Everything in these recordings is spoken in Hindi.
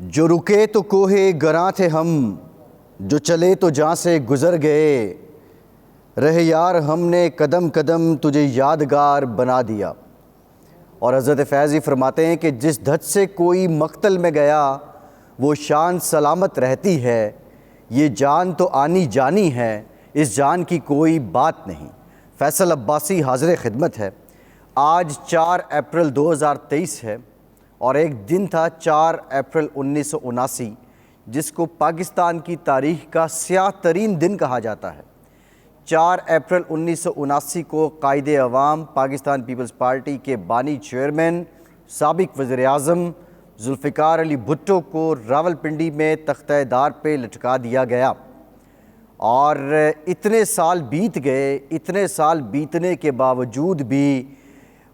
जो रुके तो कोहे गरां थे हम, जो चले तो जहाँ से गुज़र गए। रहे यार हमने कदम कदम तुझे यादगार बना दिया। और हज़रत फैज़ी फरमाते हैं कि जिस धज से कोई मक्तल में गया वो शान सलामत रहती है। ये जान तो आनी जानी है, इस जान की कोई बात नहीं। फैसल अब्बासी हाज़िर खिदमत है। आज 4 अप्रैल 2023 है और एक दिन था 4 अप्रैल 1979 जिसको पाकिस्तान की तारीख़ का स्याह तरीन दिन कहा जाता है। 4 अप्रैल 1979 को कायदे अवाम पाकिस्तान पीपल्स पार्टी के बानी चेयरमैन साबिक वज़ीर-ए-आज़म जुल्फ़िकार अली भुट्टो को रावलपिंडी में तख्ते-ए-दार पे लटका दिया गया। और इतने साल बीत गए, इतने साल बीतने के बावजूद भी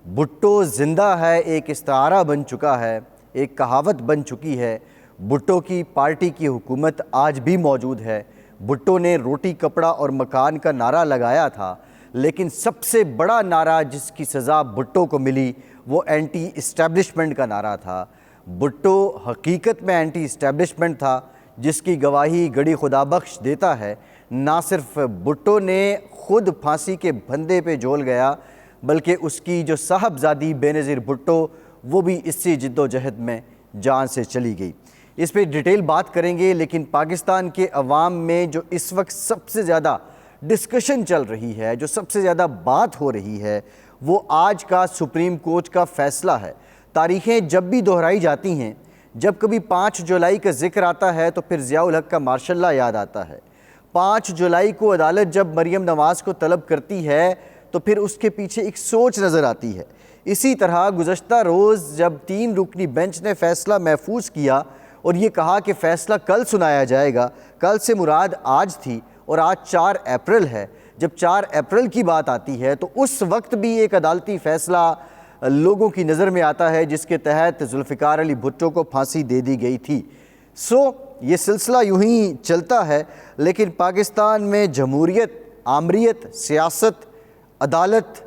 भुट्टो ज़िंदा है, एक इस्तारा बन चुका है, एक कहावत बन चुकी है। भुट्टो की पार्टी की हुकूमत आज भी मौजूद है। भुट्टो ने रोटी कपड़ा और मकान का नारा लगाया था, लेकिन सबसे बड़ा नारा जिसकी सज़ा भुट्टो को मिली वो एंटी इस्टेब्लिशमेंट का नारा था। भुट्टो हकीकत में एंटी इस्टेब्लिशमेंट था, जिसकी गवाही गड़ी खुदाबख्श देता है। ना सिर्फ भुट्टो ने खुद फांसी के फंदे पे झोल गया, बल्कि उसकी जो साहबजादी बेनज़ीर भुट्टो वो भी इसी जिद्दोजहद में जान से चली गई। इस पे डिटेल बात करेंगे, लेकिन पाकिस्तान के अवाम में जो इस वक्त सबसे ज़्यादा डिस्कशन चल रही है, जो सबसे ज़्यादा बात हो रही है, वो आज का सुप्रीम कोर्ट का फ़ैसला है। तारीख़ें जब भी दोहराई जाती हैं, जब कभी 5 जुलाई का जिक्र आता है तो फिर ज़िया उल हक का मार्शल लॉ याद आता है। 5 जुलाई को अदालत जब मरियम नवाज़ को तलब करती है तो फिर उसके पीछे एक सोच नज़र आती है। इसी तरह गुज़श्ता रोज़ जब 3 रुकनी बेंच ने फ़ैसला महफूज किया और ये कहा कि फ़ैसला कल सुनाया जाएगा, कल से मुराद आज थी और आज 4 अप्रैल है। जब 4 अप्रैल की बात आती है तो उस वक्त भी एक अदालती फ़ैसला लोगों की नज़र में आता है, जिसके तहत जुल्फ़िकार अली भुट्टो को फांसी दे दी गई थी। ये सिलसिला यूं ही चलता है, लेकिन पाकिस्तान में जमहूरियत, आमरीत, सियासत, अदालत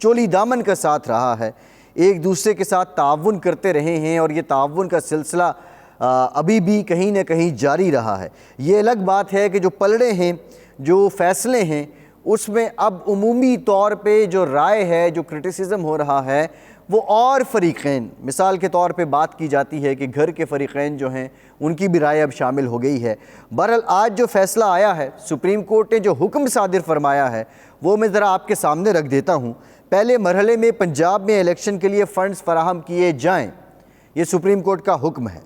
चोली दामन का साथ रहा है, एक दूसरे के साथ ताउन करते रहे हैं और ये ताउन का सिलसिला अभी भी कहीं ना कहीं जारी रहा है। ये अलग बात है कि जो पलड़े हैं, जो फ़ैसले हैं, उसमें अब उमूमी तौर पे जो राय है, जो क्रिटिसिज्म हो रहा है, वो और फ़रीक़ैन, मिसाल के तौर पे बात की जाती है कि घर के फ़रीक़ैन जो हैं उनकी भी राय अब शामिल हो गई है। बहरहाल आज जो फ़ैसला आया है, सुप्रीम कोर्ट ने जो हुक्म सादिर फरमाया है वो मैं ज़रा आपके सामने रख देता हूँ। पहले मरहले में पंजाब में इलेक्शन के लिए फ़ंड्स फराहम किए जाएँ, ये सुप्रीम कोर्ट का हुक्म है।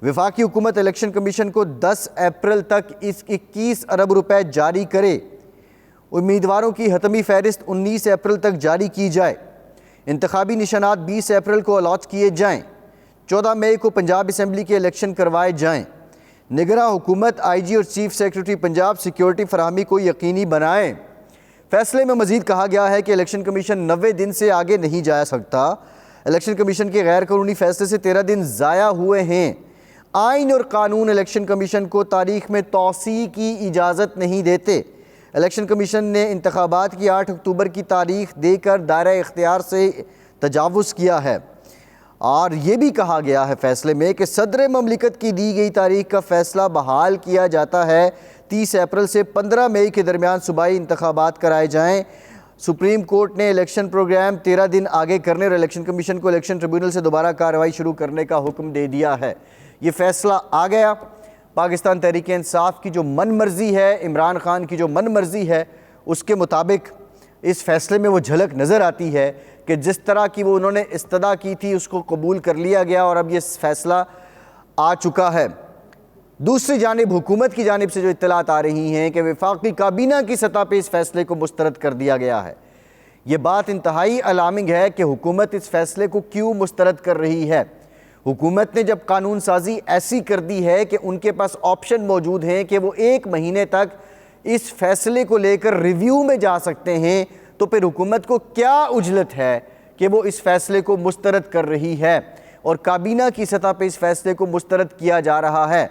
वफाकी हुकूमत इलेक्शन कमीशन को 10 अप्रैल तक इस 21 अरब रुपए जारी करे। उम्मीदवारों की हतमी फ़हरिस्त 19 अप्रैल तक जारी की जाए। इंतखाबी निशानात 20 अप्रैल को अलॉट किए जाएँ। 14 मई को पंजाब असम्बली के इलेक्शन करवाए जाएँ। निगरां हुकूमत IG और चीफ सेक्रेटरी पंजाब सिक्योरिटी फराहमी को यकीनी बनाएँ। फ़ैसले में मज़ीद कहा गया है कि इलेक्शन कमीशन 90 दिन से आगे नहीं जा सकता। इलेक्शन कमीशन के गैर कानूनी फ़ैसले से 13 दिन ज़ाया हुए हैं। आइन और कानून इलेक्शन कमीशन को तारीख़ में तौसी की इजाज़त नहीं देते। इलेक्शन कमीशन ने इंतखाबात की 8 अक्टूबर की तारीख़ देकर दायरा इख्तियार से तजावुज़ किया है। और ये भी कहा गया है फ़ैसले में कि सदर ममलिकत की दी गई तारीख़ का फ़ैसला बहाल किया जाता है। 30 अप्रैल से 15 मई के दरमियान सूबाई इंतखाबात कराए जाएँ। सुप्रीम कोर्ट ने इलेक्शन प्रोग्राम 13 दिन आगे करने और इलेक्शन कमीशन को इलेक्शन ट्रिब्यूनल से दोबारा कार्रवाई शुरू करने का हुक्म दे दिया है। ये फ़ैसला आ गया। पाकिस्तान तहरीक इंसाफ की जो मन मर्ज़ी है, इमरान खान की जो मन मर्ज़ी है, उसके मुताबिक इस फ़ैसले में वो झलक नज़र आती है कि जिस तरह की वो उन्होंने इस्तदा की थी उसको कबूल कर लिया गया और अब ये फ़ैसला आ चुका है। दूसरी जानिब हुकूमत की जानिब से जो इत्तलात आ रही हैं कि वफाकी काबीना की सतह पर इस फ़ैसले को मुस्तरद कर दिया गया है। ये बात इंतहाई अलार्मिंग है कि हुकूमत इस फ़ैसले को क्यों मुस्तरद कर रही है। हुकूमत ने जब कानून साजी ऐसी कर दी है कि उनके पास ऑप्शन मौजूद हैं कि वो 1 महीने तक इस फ़ैसले को लेकर रिव्यू में जा सकते हैं, तो फिर हुकूमत को क्या उजलत है कि वो इस फ़ैसले को मुस्तरद कर रही है और काबीना की सतह पर इस फ़ैसले को मुस्तरद किया जा रहा है।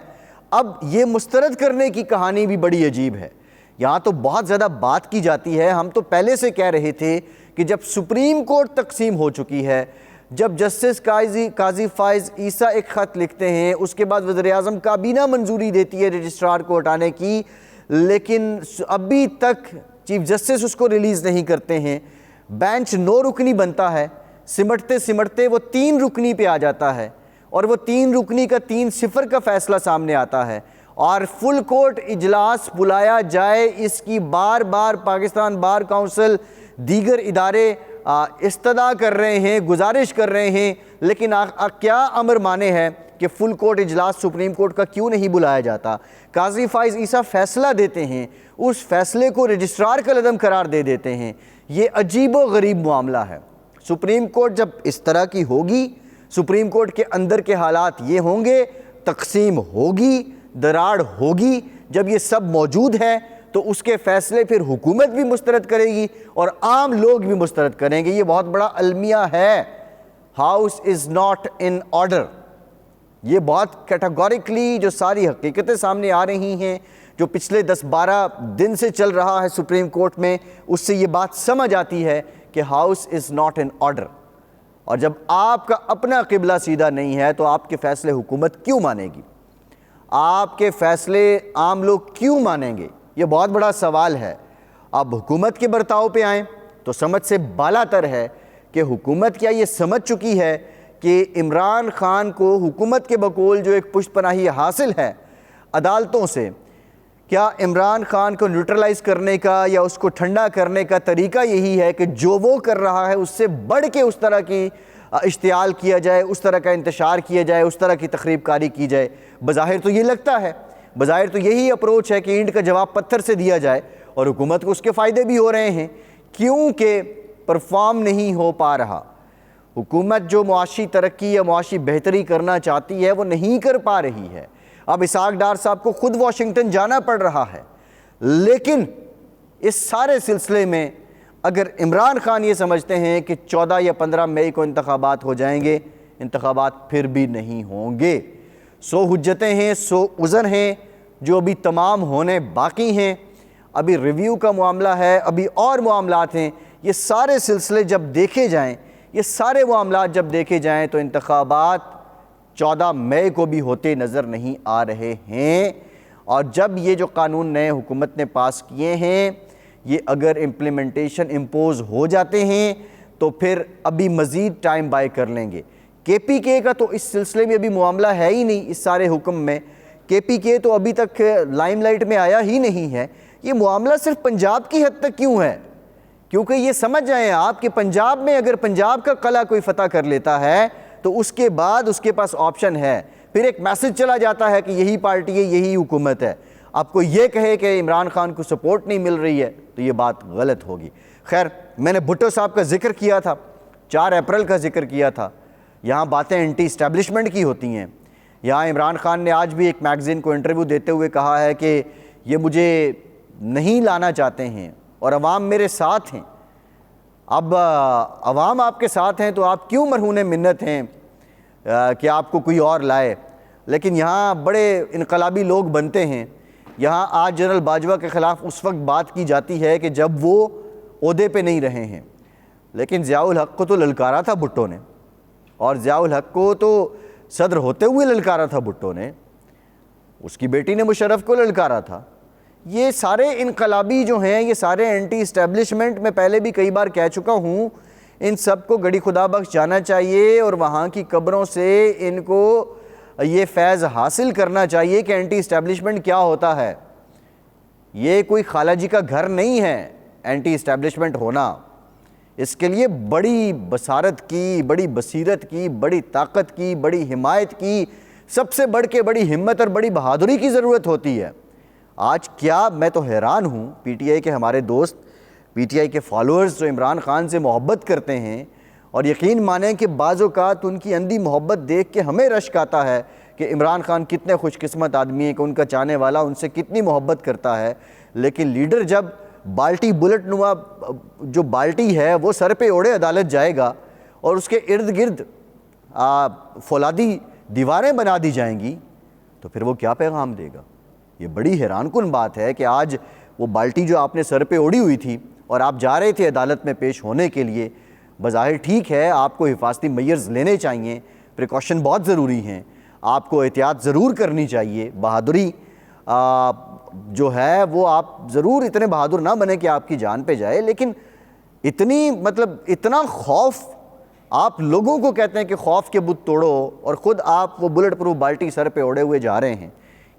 अब ये मुस्तरद करने की कहानी भी बड़ी अजीब है। यहाँ तो बहुत ज़्यादा बात की जाती है। हम तो पहले से कह रहे थे कि जब सुप्रीम कोर्ट तकसीम हो चुकी है, जब जस्टिस काजी फ़ाइज़ ईसा एक ख़त लिखते हैं, उसके बाद वज़ीर-ए-आज़म काबीना मंजूरी देती है रजिस्ट्रार को हटाने की, लेकिन अभी तक चीफ जस्टिस उसको रिलीज़ नहीं करते हैं। बेंच 9 रुकनी बनता है, सिमटते सिमटते वो 3 रुकनी पे आ जाता है और वो 3 रुकनी का 3-0 का फैसला सामने आता है और फुल कोर्ट इजलास बुलाया जाए, इसकी बार बार पाकिस्तान बार काउंसिल दीगर इदारे इस्तदा कर रहे हैं, गुजारिश कर रहे हैं, लेकिन क्या अमर माने है कि फुल कोर्ट इजलास सुप्रीम कोर्ट का क्यों नहीं बुलाया जाता। काजी फ़ाइज़ ईसा फैसला देते हैं, उस फैसले को रजिस्ट्रार का लदम करार दे देते हैं। ये अजीब व गरीब मामला है। सुप्रीम कोर्ट जब इस तरह की होगी, सुप्रीम कोर्ट के अंदर के हालात ये होंगे, तकसीम होगी, दराड़ होगी, जब ये सब मौजूद है तो उसके फैसले फिर हुकूमत भी मुस्तरद करेगी और आम लोग भी मुस्तरद करेंगे। ये बहुत बड़ा अलमिया है, house is not in order. ये बहुत कैटेगोरिकली जो सारी हकीकतें सामने आ रही हैं, जो पिछले 10-12 दिन से चल रहा है सुप्रीम कोर्ट में, उससे ये बात समझ आती है कि house is not in order. और जब आपका अपना किबला सीधा नहीं है तो आपके फैसले हुकूमत क्यों मानेगी, आपके फैसले आम लोग क्यों मानेंगे? ये बहुत बड़ा सवाल है। अब हुकूमत के बर्ताव पे आएँ तो समझ से बालातर है कि हुकूमत क्या ये समझ चुकी है कि इमरान खान को हुकूमत के बकौल जो एक पुष्टपनाही हासिल है अदालतों से, क्या इमरान खान को न्यूट्रलाइज़ करने का या उसको ठंडा करने का तरीका यही है कि जो वो कर रहा है उससे बढ़ के उस तरह की इश्तियाल किया जाए, उस तरह का इंतशार किया जाए, उस तरह की तखरीब कारी की जाए? बज़ाहिर तो ये लगता है, बज़ाहिर तो यही अप्रोच है कि ईंट का जवाब पत्थर से दिया जाए और हुकूमत को उसके फ़ायदे भी हो रहे हैं, क्योंकि परफॉर्म नहीं हो पा रहा। हुकूमत जो मुआशी तरक्की या मुआशी बेहतरी करना चाहती है वो नहीं कर पा रही है। अब इसहाक डार साहब को खुद वाशिंगटन जाना पड़ रहा है, लेकिन इस सारे सिलसिले में अगर इमरान खान ये समझते हैं कि 14 या 15 मई को इंतखाबात हो जाएंगे, इंतखाबात फिर भी नहीं होंगे। 100 हुज्जतें हैं, 100 उज़र हैं जो अभी तमाम होने बाकी हैं। अभी रिव्यू का मामला है, अभी और मामलात हैं। ये सारे सिलसिले जब देखे जाएँ, ये सारे मामलात जब देखे जाएँ तो इंतखाबात 14 मई को भी होते नज़र नहीं आ रहे हैं। और जब ये जो कानून नए हुकूमत ने पास किए हैं, ये अगर इम्प्लीमेंटेशन इम्पोज़ हो जाते हैं तो फिर अभी मज़ीद टाइम बाय कर लेंगे। KPK का तो इस सिलसिले में अभी मामला है ही नहीं। इस सारे हुक्म में KPK तो अभी तक लाइमलाइट में आया ही नहीं है। ये मामला सिर्फ पंजाब की हद तक क्यों है? क्योंकि ये समझ जाएं आप कि पंजाब में अगर पंजाब का कला कोई फतह कर लेता है तो उसके बाद उसके पास ऑप्शन है, फिर एक मैसेज चला जाता है कि यही पार्टी है, यही हुकूमत है। आपको ये कहे कि इमरान खान को सपोर्ट नहीं मिल रही है तो ये बात गलत होगी। खैर, मैंने भुट्टो साहब का जिक्र किया था, 4 अप्रैल का जिक्र किया था। यहाँ बातें एंटी इस्टेब्लिशमेंट की होती हैं। यहाँ इमरान खान ने आज भी एक मैगज़ीन को इंटरव्यू देते हुए कहा है कि ये मुझे नहीं लाना चाहते हैं और अवाम मेरे साथ हैं। अब अवाम आपके साथ हैं तो आप क्यों मरहून मिन्नत हैं कि आपको कोई और लाए? लेकिन यहाँ बड़े इनकलाबी लोग बनते हैं। यहाँ आज जनरल बाजवा के ख़िलाफ़ उस वक्त बात की जाती है कि जब वो ओहदे पे नहीं रहे हैं, लेकिन ज़ियाउल हक़ को तो ललकारा था भुट्टो ने, और ज़ियाउल हक़ को तो सदर होते हुए ललकारा था भुट्टो ने, उसकी बेटी ने मुशर्रफ को ललकारा था। ये सारे इनकलाबी जो हैं, ये सारे एंटी इस्टेब्लिशमेंट, मैं पहले भी कई बार कह चुका हूँ, इन सब को गड़ी खुदा बख्श जाना चाहिए और वहाँ की कब्रों से इनको ये फैज़ हासिल करना चाहिए कि एंटी इस्टेब्लिशमेंट क्या होता है। ये कोई खाला जी का घर नहीं है एंटी इस्टेब्लिशमेंट होना। इसके लिए बड़ी बसारत की, बड़ी बसीरत की, बड़ी ताकत की, बड़ी हिमायत की, सबसे बढ़ के बड़ी हिम्मत और बड़ी बहादुरी की ज़रूरत होती है। आज क्या, मैं तो हैरान हूँ, PTI के हमारे दोस्त, PTI के फॉलोअर्स जो इमरान खान से मोहब्बत करते हैं, और यकीन माने कि बाज़ औक़ात उनकी अंधी मोहब्बत देख के हमें रश्क आता है कि इमरान खान कितने खुशकिस्मत आदमी है कि उनका चाहने वाला उनसे कितनी मोहब्बत करता है। लेकिन लीडर जब बाल्टी बुलेट नुमा जो बाल्टी है वो सर पे ओढ़े अदालत जाएगा और उसके इर्द गिर्द फौलादी दीवारें बना दी जाएंगी, तो फिर वो क्या पैगाम देगा? ये बड़ी हैरानकुन बात है कि आज वो बाल्टी जो आपने सर पे ओढ़ी हुई थी और आप जा रहे थे अदालत में पेश होने के लिए, बज़ाहिर ठीक है, आपको हिफाजती मेजर्स लेने चाहिए, प्रिकॉशन बहुत ज़रूरी हैं, आपको एहतियात ज़रूर करनी चाहिए, बहादुरी जो है वो आप ज़रूर इतने बहादुर ना बने कि आपकी जान पे जाए, लेकिन इतना खौफ आप लोगों को कहते हैं कि खौफ के बुत तोड़ो और ख़ुद आप वो बुलेट प्रूफ बाल्टी सर पे ओढ़े हुए जा रहे हैं।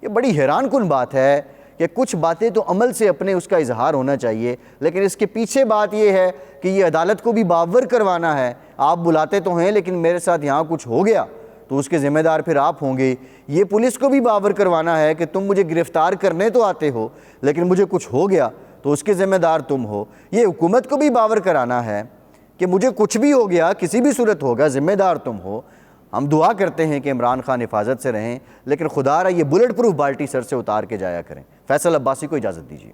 ये बड़ी हैरान कुन बात है कि कुछ बातें तो अमल से अपने उसका इजहार होना चाहिए, लेकिन इसके पीछे बात ये है कि ये अदालत को भी बावर करवाना है। आप बुलाते तो हैं लेकिन मेरे साथ यहाँ कुछ हो गया तो उसके ज़िम्मेदार फिर आप होंगे। ये पुलिस को भी बावर करवाना है कि तुम मुझे गिरफ़्तार करने तो आते हो लेकिन मुझे कुछ हो गया तो उसके ज़िम्मेदार तुम हो। ये हुकूमत को भी बावर कराना है कि मुझे कुछ भी हो गया, किसी भी सूरत होगा, ज़िम्मेदार तुम हो। हम दुआ करते हैं कि इमरान खान हिफाजत से रहें, लेकिन खुदारा ये बुलेट प्रूफ बाल्टी सर से उतार के जाया करें। फैसल अब्बासी को इजाज़त दीजिए।